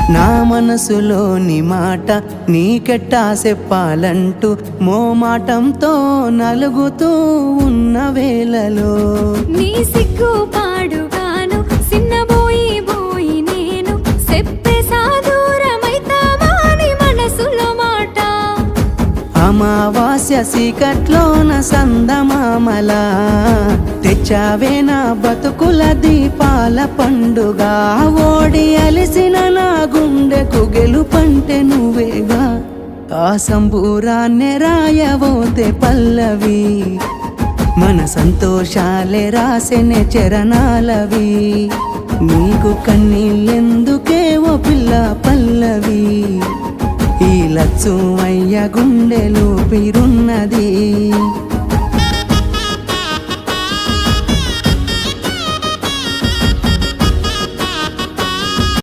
నా మనసులోని మాట నీకెట్టా చెప్పాలంటూ మోమాటంతో నలుగుతూ ఉన్న వేళలో నీ సిగ్గు పాడుగాను సిన్నబోయి బోయి నేను చెప్పేసా దూరమైతావాని మనసులో మాట అమావాస్య సీకట్లోన సందమామలా తెచ్చావే నా బతుకుల దీపాల పండుగ ఓడి అలిసిన నా గుండెకు గెలుపంటే నువ్వేగా ఆ సంబూరాన్నే రాయవోతే పల్లవి మన సంతోషాలే రాసెనే చరణాలవి నీకు కన్నీళ్ళెందుకే ఓ పిల్ల పల్లవి ఈ లచ్చు అయ్య గుండెలు పిరున్నది